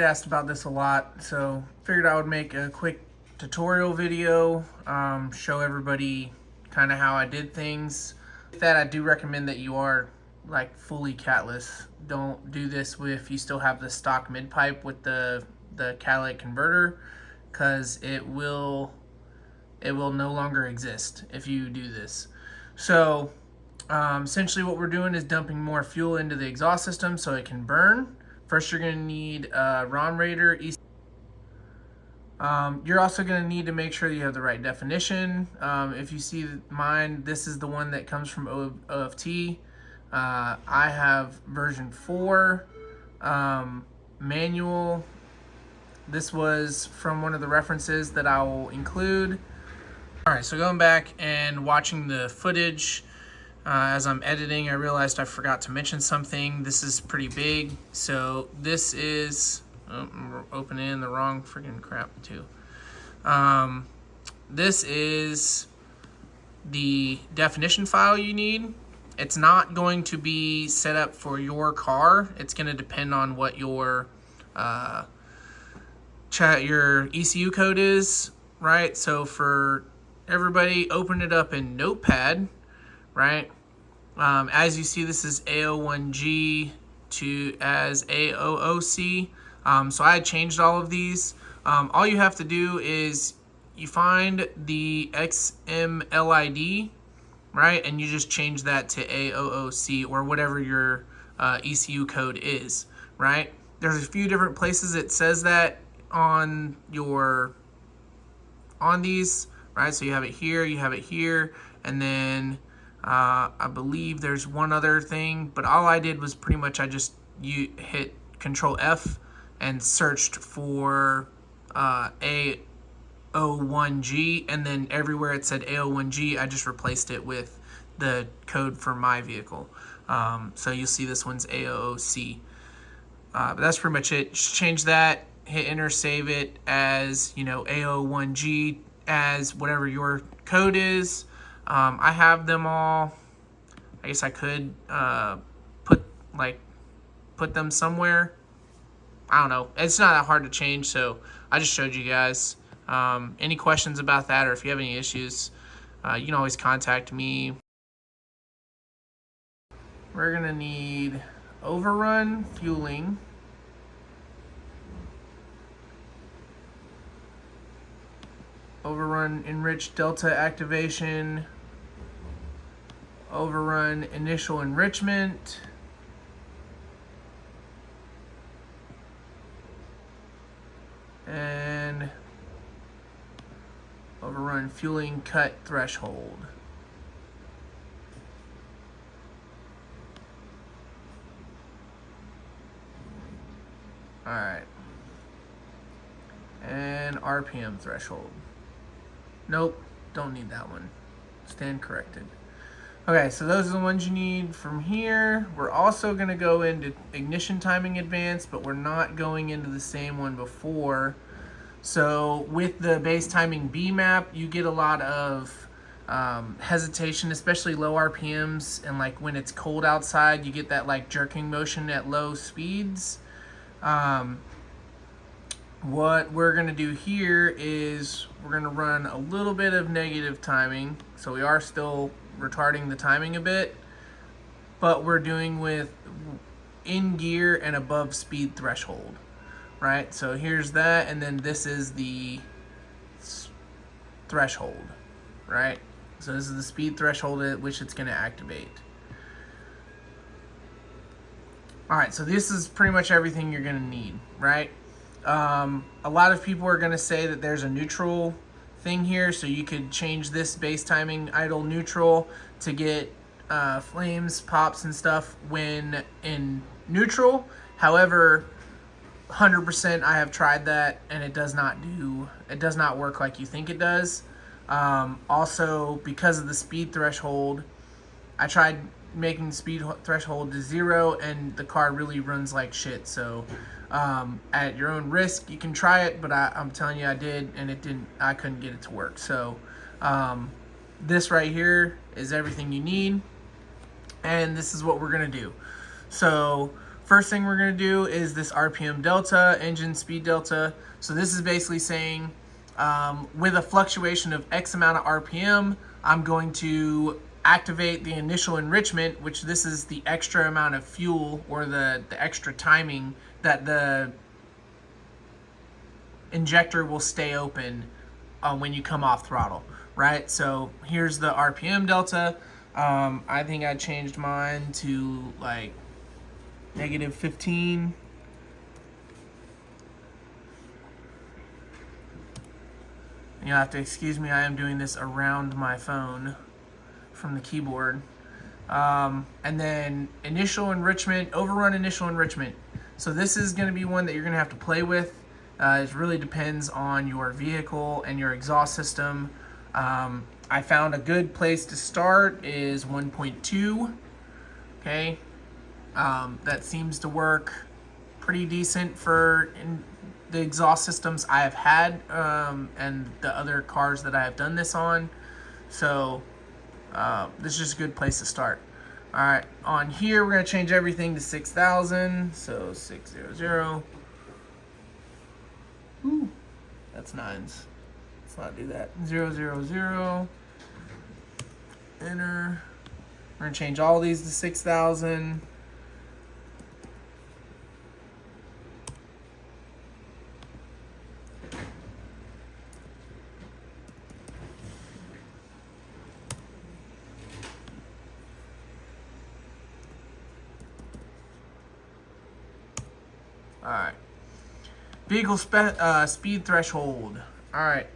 asked about this a lot, so figured I would make a quick tutorial video, show everybody kind of how I did things. With that, I do recommend that you are like fully catless. Don't do this if you still have the stock mid pipe with the catalytic converter, because it will no longer exist if you do this. So essentially what we're doing is dumping more fuel into the exhaust system so it can burn. First, you're going to need a ROM rater. You're also going to need to make sure that you have the right definition. If you see mine, this is the one that comes from OFT. I have version 4 manual. This was from one of the references that I will include. Alright, so going back and watching the footage, as I'm editing, I realized I forgot to mention something. This is pretty big. So this is, I'm opening the wrong freaking crap too. This is the definition file you need. It's not going to be set up for your car. It's going to depend on what your ECU code is, right? So for everybody, open it up in Notepad, right? As you see, this is A01G as AOOC. So I changed all of these. All you have to do is you find the XMLID, right? And you just change that to AOOC or whatever your ECU code is, right? There's a few different places it says that on these, right? So you have it here, and then I believe there's one other thing, but all I did was pretty much you hit Control F and searched for A01G, and then everywhere it said A01G, I just replaced it with the code for my vehicle. So you'll see this one's AOOC. But that's pretty much it. Just change that, hit enter, save it as, A01G as whatever your code is. I have them all. I guess I could put them somewhere. I don't know. It's not that hard to change, so I just showed you guys. Any questions about that, or if you have any issues, you can always contact me. We're gonna need overrun fueling, overrun enriched delta activation, overrun initial enrichment, and overrun fueling cut threshold. Alright. And RPM threshold. Nope, don't need that one. Stand corrected. Okay, so those are the ones you need from here. We're also going to go into ignition timing advanced, but we're not going into the same one before. So with the base timing B map, you get a lot of hesitation, especially low RPMs, and like when it's cold outside, you get that like jerking motion at low speeds. What we're going to do here is we're going to run a little bit of negative timing. So we are still retarding the timing a bit, but we're doing with in gear and above speed threshold, right? So here's that, and then this is the threshold, right? So this is the speed threshold at which it's going to activate. All right, so this is pretty much everything you're going to need, right? A lot of people are going to say that there's a neutral thing here, so you could change this base timing idle neutral to get flames, pops, and stuff when in neutral. However, 100% I have tried that, and it does not work like you think it does. Also, because of the speed threshold, I tried making the speed threshold to 0, and the car really runs like shit. So at your own risk, you can try it, but I'm telling you, I did, and I couldn't get it to work. So this right here is everything you need, and this is what we're gonna do. So First thing we're gonna do is this RPM delta, engine speed delta. So this is basically saying with a fluctuation of X amount of RPM, I'm going to activate the initial enrichment, which this is the extra amount of fuel or the extra timing that the injector will stay open when you come off throttle, right? So here's the RPM delta. I think I changed mine to like -15. You'll have to excuse me, I am doing this around my phone from the keyboard. And then initial enrichment, overrun initial enrichment. So this is going to be one that you're going to have to play with. It really depends on your vehicle and your exhaust system. I found a good place to start is 1.2. Okay, that seems to work pretty decent for the exhaust systems I have had and the other cars that I have done this on. So this is just a good place to start. All right, on here we're gonna change everything to 6,000. So 600. Ooh, that's nines. Let's not do that. 000. Enter. We're gonna change all these to 6,000. All right. Vehicle speed threshold. All right.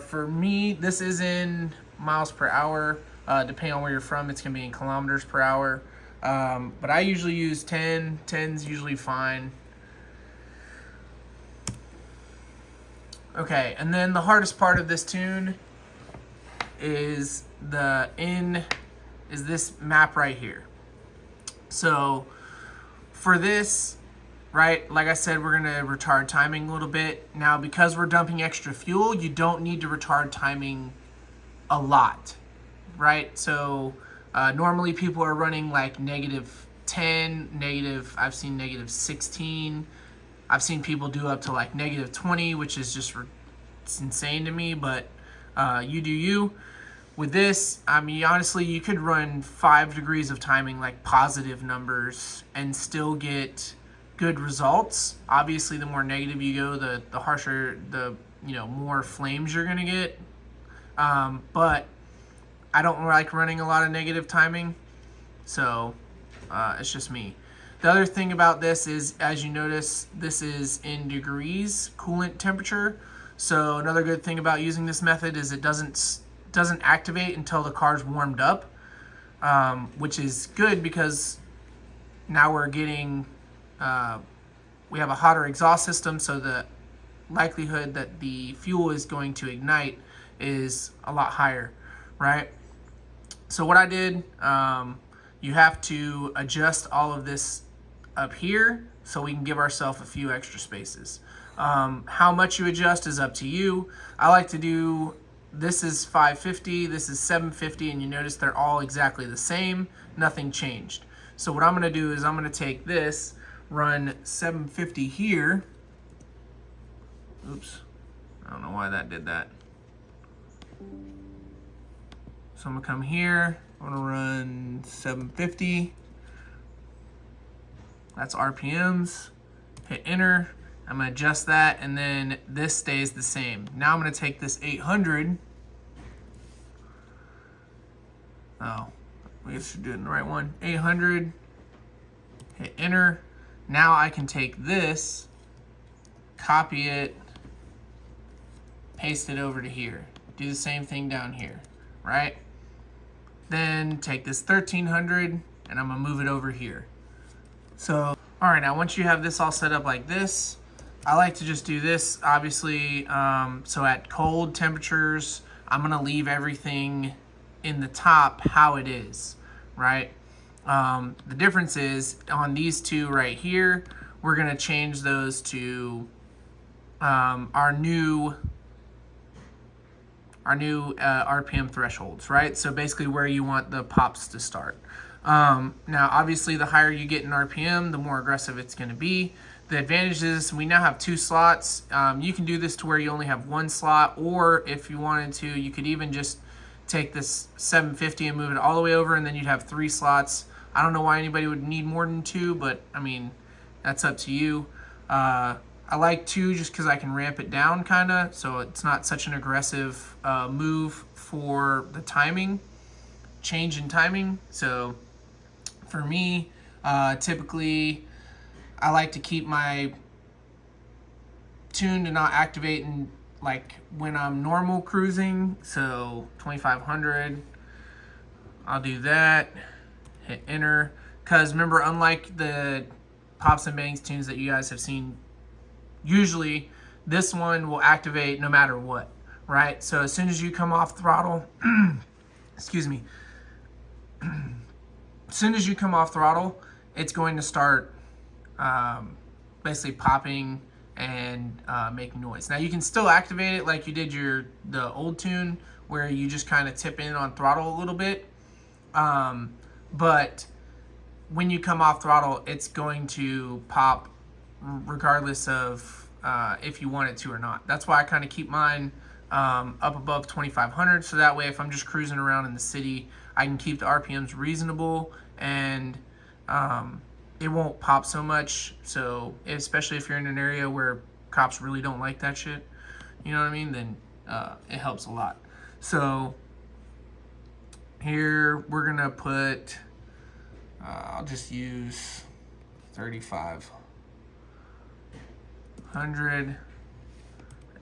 For me, this is in miles per hour. Depending on where you're from, it's gonna be in kilometers per hour. But I usually use 10. 10's usually fine. Okay, and then the hardest part of this tune is this map right here. So for this, right, like I said, we're gonna retard timing a little bit. Now, because we're dumping extra fuel, you don't need to retard timing a lot, right? So normally people are running like -10, I've seen -16. I've seen people do up to like -20, which is just it's insane to me, but you do you. With this, I mean, honestly, you could run 5 degrees of timing, like positive numbers, and still get good results. Obviously, the more negative you go, the harsher, more flames you're gonna get. But I don't like running a lot of negative timing, so it's just me. The other thing about this is, as you notice, this is in degrees coolant temperature. So another good thing about using this method is it doesn't activate until the car's warmed up, which is good because now we're getting we have a hotter exhaust system, so the likelihood that the fuel is going to ignite is a lot higher, right? So what I did, you have to adjust all of this up here so we can give ourselves a few extra spaces. How much you adjust is up to you. I like to do, this is 550, this is 750, and you notice they're all exactly the same, nothing changed. So what I'm gonna do is I'm gonna take this, run 750 here. Oops, I don't know why that did that. So I'm gonna come here, I'm gonna run 750. That's RPMs, hit enter. I'm gonna adjust that, and then this stays the same. Now I'm gonna take this 800. Oh, I guess you're doing the right one. 800, hit enter. Now I can take this, copy it, paste it over to here. Do the same thing down here, right? Then take this 1300 and I'm gonna move it over here. So, all right, now once you have this all set up like this, I like to just do this, obviously. So at cold temperatures, I'm gonna leave everything in the top how it is, right? The difference is on these two right here, we're gonna change those to our new RPM thresholds, right? So basically where you want the pops to start. Now, obviously, the higher you get in RPM, the more aggressive it's going to be. The advantage is we now have 2 slots. You can do this to where you only have 1 slot, or if you wanted to, you could even just take this 750 and move it all the way over, and then you'd have 3 slots. I don't know why anybody would need more than 2, but I mean, that's up to you. I like 2 just because I can ramp it down kind of, so it's not such an aggressive move for the timing, change in timing. So for me, typically I like to keep my tune to not activate in like when I'm normal cruising. So 2500, I'll do that, hit enter. Because remember, unlike the pops and bangs tunes that you guys have seen, usually this one will activate no matter what, right? So as soon as you come off throttle, excuse me, as soon as you come off throttle, it's going to start basically popping and making noise. Now you can still activate it like you did the old tune, where you just kind of tip in on throttle a little bit, but when you come off throttle, it's going to pop regardless of if you want it to or not. That's why I kind of keep mine up above 2500, so that way if I'm just cruising around in the city, I can keep the RPMs reasonable and it won't pop so much. So especially if you're in an area where cops really don't like that shit, you know what I mean, then it helps a lot. So here we're gonna put I'll just use 3500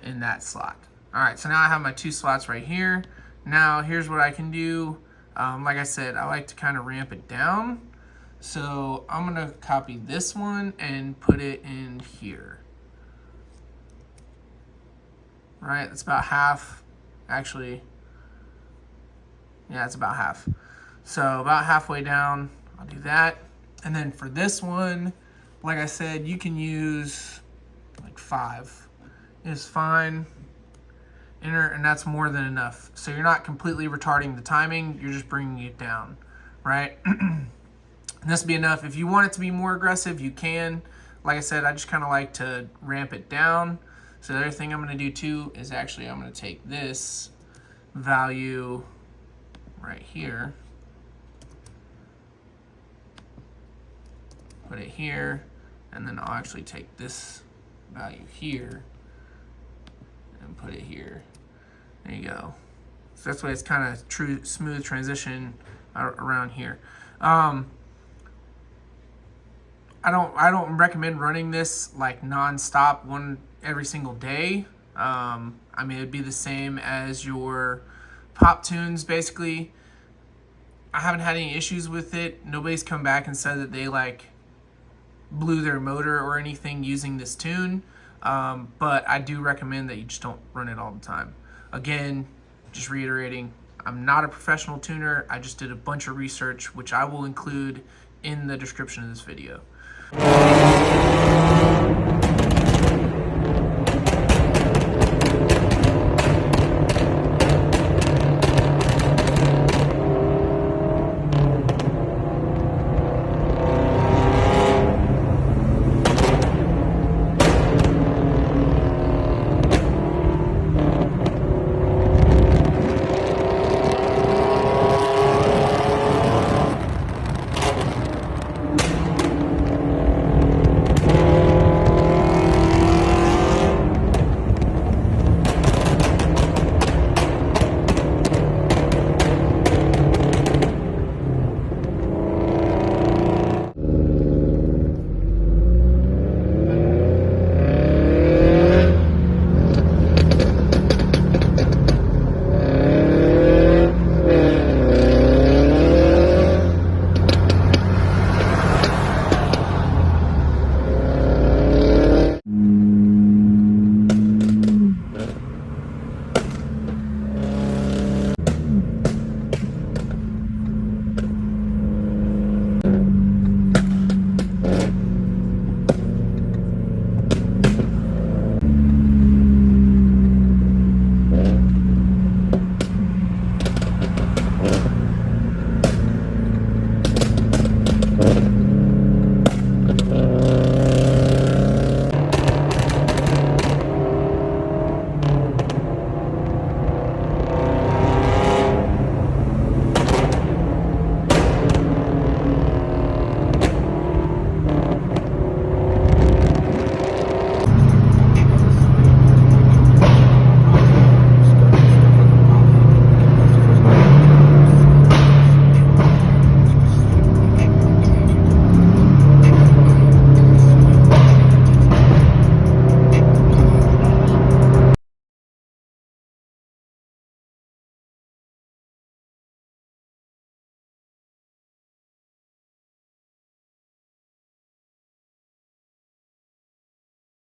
in that slot. All right, so now I have my 2 slots right here. Now here's what I can do. Like I said, I like to kind of ramp it down. So I'm gonna copy this one and put it in here. Right, that's about half. Actually, yeah, it's about half. So about halfway down, I'll do that. And then for this one, like I said, you can use like 5 is fine. Enter, and that's more than enough. So you're not completely retarding the timing, you're just bringing it down, right? And this will be enough. If you want it to be more aggressive, you can. Like I said, I just kind of like to ramp it down. So the other thing I'm going to do too is actually I'm going to take this value right here, put it here, and then I'll actually take this value here and put it here. There you go. So that's why it's kind of true smooth transition around here. I don't recommend running this like non-stop every single day. I mean, it'd be the same as your pop tunes basically. I haven't had any issues with it. Nobody's come back and said that they like blew their motor or anything using this tune. But I do recommend that you just don't run it all the time. Again, just reiterating, I'm not a professional tuner. I just did a bunch of research, which I will include in the description of this video.